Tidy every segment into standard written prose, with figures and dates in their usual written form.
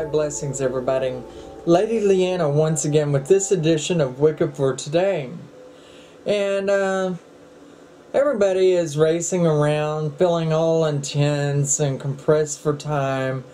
Alright, blessings everybody. Lady Leeanna once again with this edition of Wicca for today. And everybody is racing around, feeling all intense and compressed for time.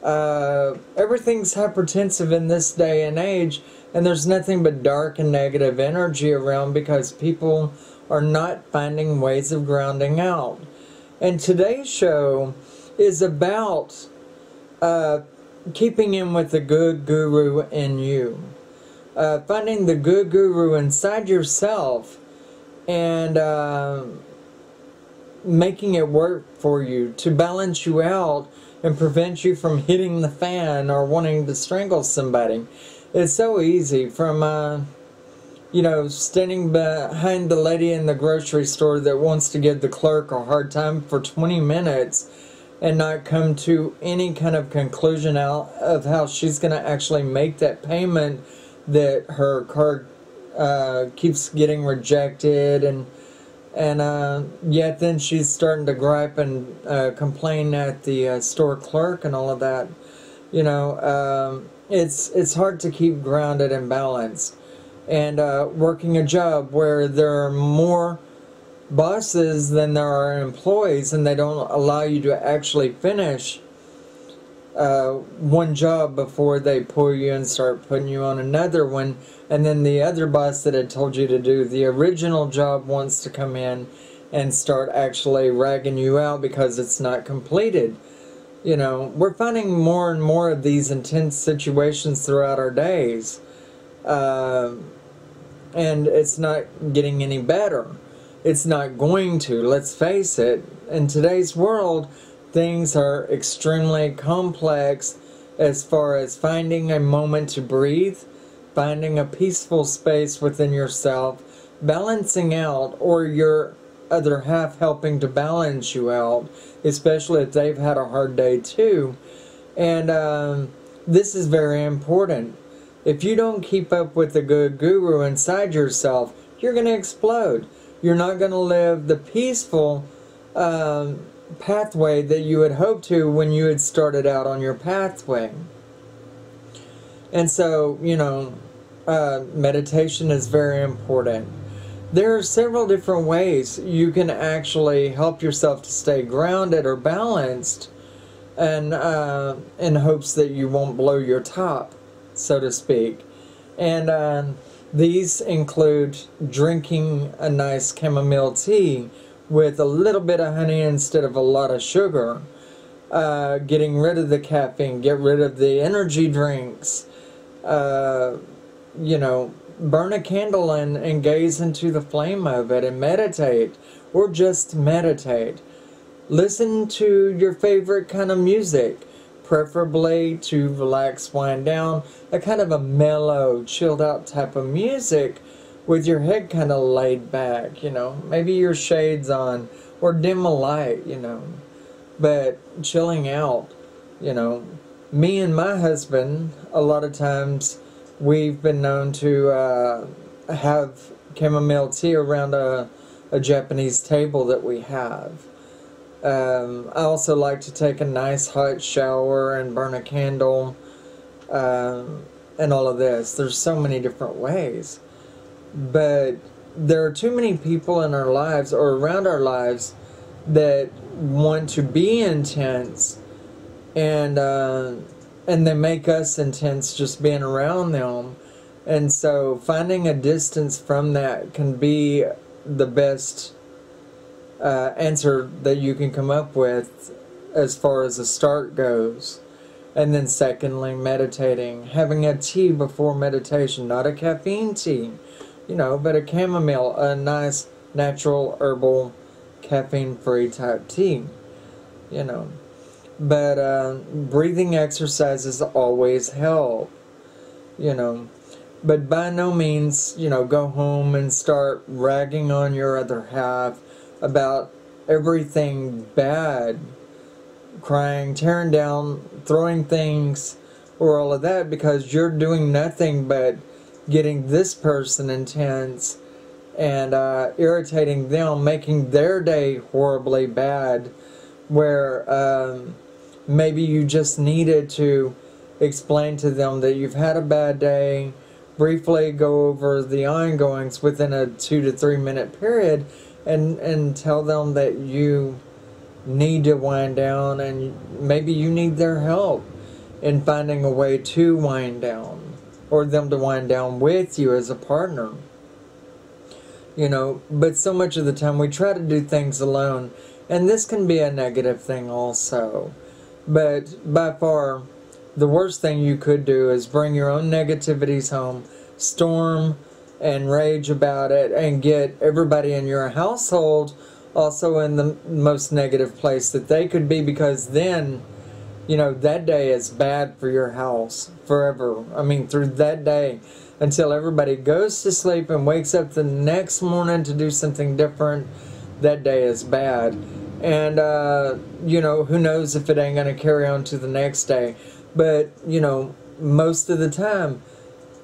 Everything's hypertensive in this day and age, and there's nothing but dark and negative energy around because people are not finding ways of grounding out. And today's show is about keeping in with the good guru in you. Finding the good guru inside yourself and making it work for you to balance you out and prevent you from hitting the fan or wanting to strangle somebody. It's so easy from, you know, standing behind the lady in the grocery store that wants to give the clerk a hard time for 20 minutes and not come to any kind of conclusion out of how she's going to actually make that payment, that her card keeps getting rejected, and yet then she's starting to gripe and complain at the store clerk and all of that. You know, it's hard to keep grounded and balanced. And working a job where there are more bosses than there are employees, and they don't allow you to actually finish one job before they pull you and start putting you on another one, and then the other boss that had told you to do the original job wants to come in and start actually ragging you out because it's not completed. You know, we're finding more and more of these intense situations throughout our days, and it's not getting any better. It's not going to, let's face it. In today's world, things are extremely complex as far as finding a moment to breathe, finding a peaceful space within yourself, balancing out, or your other half helping to balance you out, especially if they've had a hard day too. And this is very important. If you don't keep up with the good guru inside yourself, you're going to explode. You're not going to live the peaceful pathway that you had hoped to when you had started out on your pathway. And so, you know, meditation is very important. There are several different ways you can actually help yourself to stay grounded or balanced, and in hopes that you won't blow your top, so to speak. And these include drinking a nice chamomile tea with a little bit of honey instead of a lot of sugar. Getting rid of the caffeine, get rid of the energy drinks. You know, burn a candle and gaze into the flame of it and meditate. Or just meditate. Listen to your favorite kind of music. Preferably to relax, wind down, a kind of a mellow, chilled out type of music with your head kind of laid back, you know, maybe your shades on, or dim a light, you know, but chilling out, you know. Me and my husband, a lot of times, we've been known to have chamomile tea around a Japanese table that we have. I also like to take a nice hot shower and burn a candle, and all of this. There's so many different ways. But there are too many people in our lives or around our lives that want to be intense, and they make us intense just being around them. And so finding a distance from that can be the best answer that you can come up with as far as the start goes. And then secondly, meditating. Having a tea before meditation, not a caffeine tea, you know, but a chamomile, a nice natural herbal caffeine-free type tea, you know. But breathing exercises always help, you know. But by no means, you know, go home and start ragging on your other half about everything bad, crying, tearing down, throwing things, or all of that, because you're doing nothing but getting this person intense and irritating them, making their day horribly bad, where maybe you just needed to explain to them that you've had a bad day, briefly go over the ongoings within a 2 to 3 minute period, and tell them that you need to wind down, and maybe you need their help in finding a way to wind down, or them to wind down with you as a partner. You know, but so much of the time we try to do things alone, and this can be a negative thing also. But by far, the worst thing you could do is bring your own negativities home, storm and rage about it, and get everybody in your household also in the most negative place that they could be, because then, you know, that day is bad for your house forever. I mean, through that day until everybody goes to sleep and wakes up the next morning to do something different, that day is bad. And, you know, who knows if it ain't going to carry on to the next day. But, you know, most of the time,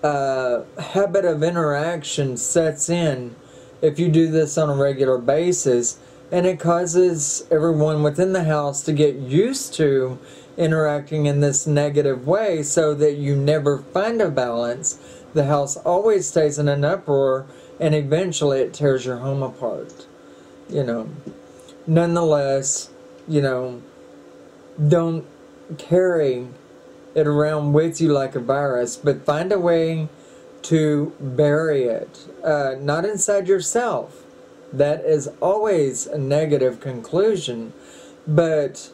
habit of interaction sets in if you do this on a regular basis, and it causes everyone within the house to get used to interacting in this negative way, so that you never find a balance. The house always stays in an uproar, and eventually it tears your home apart. You know, nonetheless, you know, don't carry it around with you like a virus, but find a way to bury it, not inside yourself. That is always a negative conclusion, but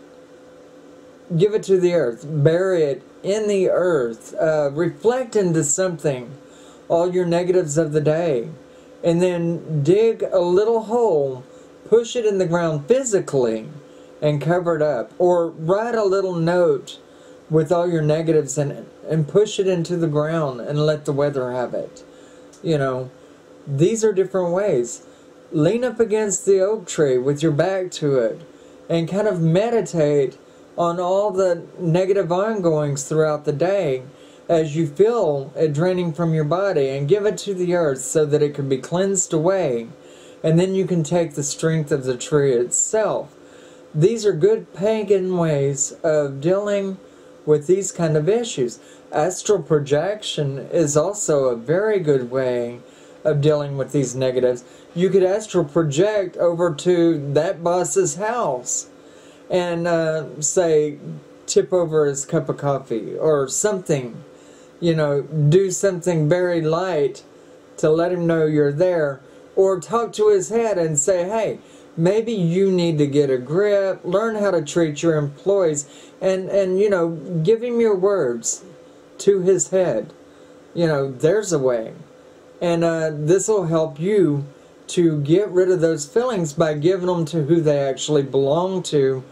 give it to the earth. Bury it in the earth. Reflect into something all your negatives of the day, and then dig a little hole, push it in the ground physically, and cover it up. Or write a little note with all your negatives in it, and push it into the ground and let the weather have it. You know, these are different ways. Lean up against the oak tree with your back to it, and kind of meditate on all the negative ongoings throughout the day as you feel it draining from your body, and give it to the earth so that it can be cleansed away, and then you can take the strength of the tree itself. These are good pagan ways of dealing with these kind of issues. Astral projection is also a very good way of dealing with these negatives. You could astral project over to that boss's house and say, tip over his cup of coffee or something. You know, do something very light to let him know you're there. Or talk to his head and say, hey, maybe you need to get a grip, learn how to treat your employees, and you know, give him your words to his head. You know, there's a way. And this will help you to get rid of those feelings by giving them to who they actually belong to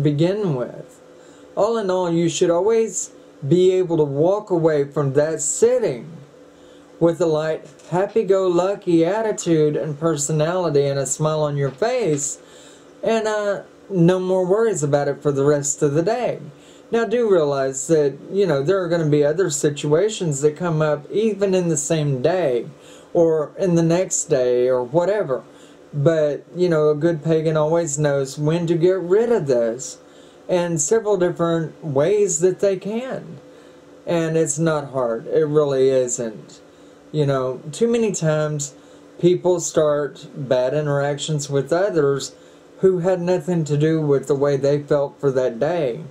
begin with. All in all, you should always be able to walk away from that sitting with a light, happy-go-lucky attitude and personality and a smile on your face, and no more worries about it for the rest of the day. Now, do realize that, you know, there are going to be other situations that come up even in the same day or in the next day or whatever. But, you know, a good pagan always knows when to get rid of this, and several different ways that they can. And it's not hard. It really isn't. You know, too many times people start bad interactions with others who had nothing to do with the way they felt for that day.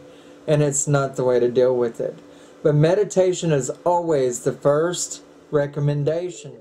And it's not the way to deal with it. But meditation is always the first recommendation.